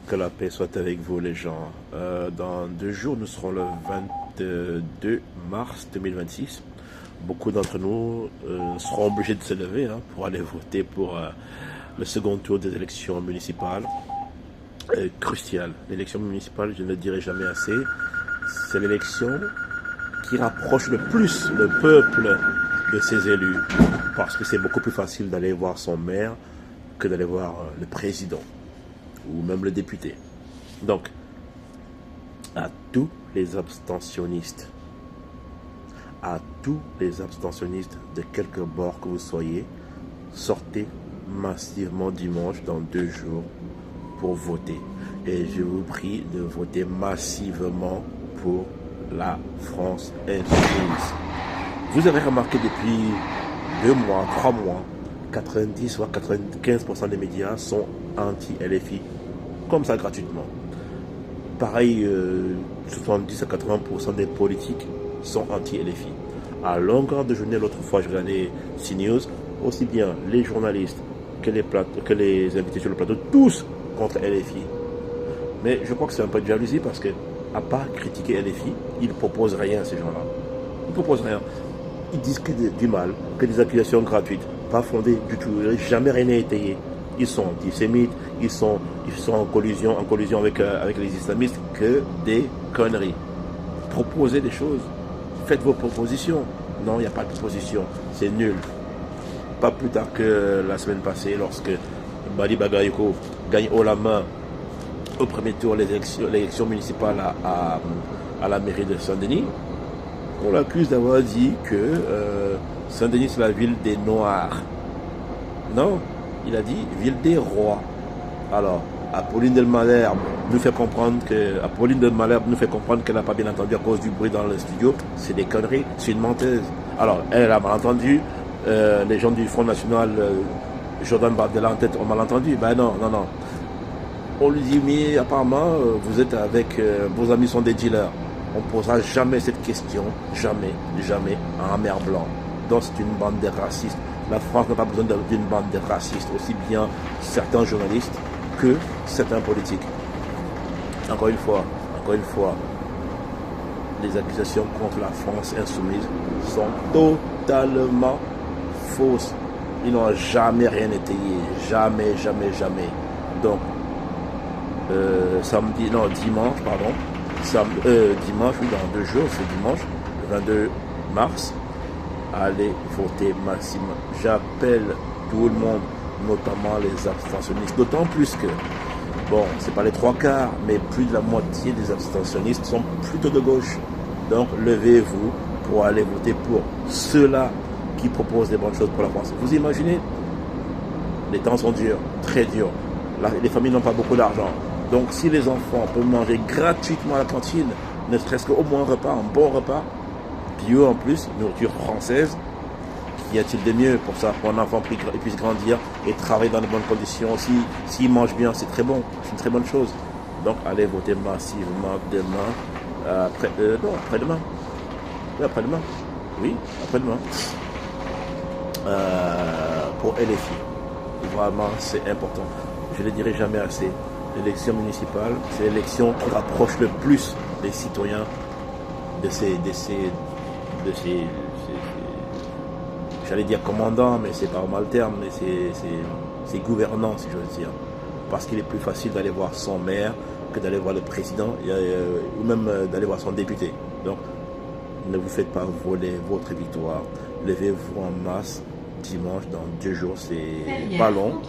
Que la paix soit avec vous les gens. Dans 2 jours, nous serons le 22 mars 2026. Beaucoup d'entre nous seront obligés de se lever pour aller voter pour le second tour des élections municipales. Crucial. L'élection municipale, je ne le dirai jamais assez, c'est l'élection qui rapproche le plus le peuple de ses élus. Parce que c'est beaucoup plus facile d'aller voir son maire que d'aller voir le président ou même le député. Donc, à tous les abstentionnistes, de quelque bord que vous soyez, sortez massivement dimanche dans 2 jours pour voter. Et je vous prie de voter massivement pour la France insoumise. Vous avez remarqué depuis 2 mois, 3 mois, 90 ou 95% des médias sont anti-LFI, comme ça gratuitement. Pareil, 70 à 80% des politiques sont anti-LFI. À longueur de journée, l'autre fois, je regardais CNews, aussi bien les journalistes que les invités sur le plateau, tous contre LFI. Mais je crois que c'est un peu de jalousie parce que, à part critiquer LFI, ils ne proposent rien, ces gens-là. Ils ne proposent rien. Ils disent que du mal, que des accusations gratuites, pas fondées du tout, jamais rien n'est étayé. Ils sont antisémites, ils sont en collusion avec les islamistes, que des conneries. Proposez des choses, faites vos propositions. Non, il n'y a pas de proposition, c'est nul. Pas plus tard que la semaine passée, lorsque Bali Bagayoko gagne haut la main au premier tour l'élection municipale à la mairie de Saint-Denis, on l'accuse d'avoir dit que Saint-Denis c'est la ville des Noirs. Non, il a dit ville des rois. Alors, Apolline de Malherbe nous fait comprendre qu'elle n'a pas bien entendu à cause du bruit dans le studio. C'est des conneries, c'est une menteuse. Alors, elle a mal entendu. Les gens du Front National, Jordan Bardella en tête, ont mal entendu. Ben non. On lui dit, mais apparemment, vous êtes avec, vos amis sont des dealers. On ne posera jamais cette question, jamais, à un maire blanc. Donc c'est une bande de racistes. La France n'a pas besoin d'une bande de racistes, aussi bien certains journalistes que certains politiques. Encore une fois, les accusations contre la France insoumise sont totalement fausses. Ils n'ont jamais rien étayé. Jamais. Donc, dimanche, oui, dans 2 jours, c'est dimanche, le 22 mars, allez voter maximum. J'appelle tout le monde, notamment les abstentionnistes, d'autant plus que, bon, c'est pas les 3/4, mais plus de la moitié des abstentionnistes sont plutôt de gauche. Donc, levez-vous pour aller voter pour ceux-là qui proposent des bonnes choses pour la France. Vous imaginez, les temps sont durs, très durs. Les familles n'ont pas beaucoup d'argent. Donc, si les enfants peuvent manger gratuitement à la cantine, ne serait-ce qu'au moins un bon repas, bio en plus, nourriture française, qu'y a-t-il de mieux pour ça, pour un enfant puisse grandir et travailler dans de bonnes conditions. S'il mange bien, c'est très bon, c'est une très bonne chose. Donc, allez voter massivement après-demain. Pour LFI. Vraiment, c'est important. Je ne le dirai jamais assez. L'élection municipale, c'est l'élection qui rapproche le plus les citoyens de ces j'allais dire commandants, mais c'est pas vraiment le terme, mais c'est gouvernants, si j'ose dire. Parce qu'il est plus facile d'aller voir son maire que d'aller voir le président, ou même d'aller voir son député. Donc, ne vous faites pas voler votre victoire. Levez-vous en masse dimanche, dans 2 jours, c'est pas long.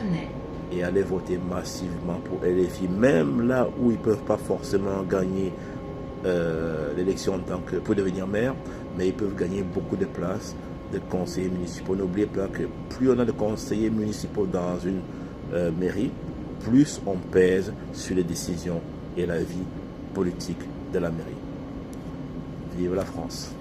Et allez voter massivement pour LFI, même là où ils ne peuvent pas forcément gagner l'élection en tant que pour devenir maire, mais ils peuvent gagner beaucoup de places de conseillers municipaux. N'oubliez pas que plus on a de conseillers municipaux dans une mairie, plus on pèse sur les décisions et la vie politique de la mairie. Vive la France!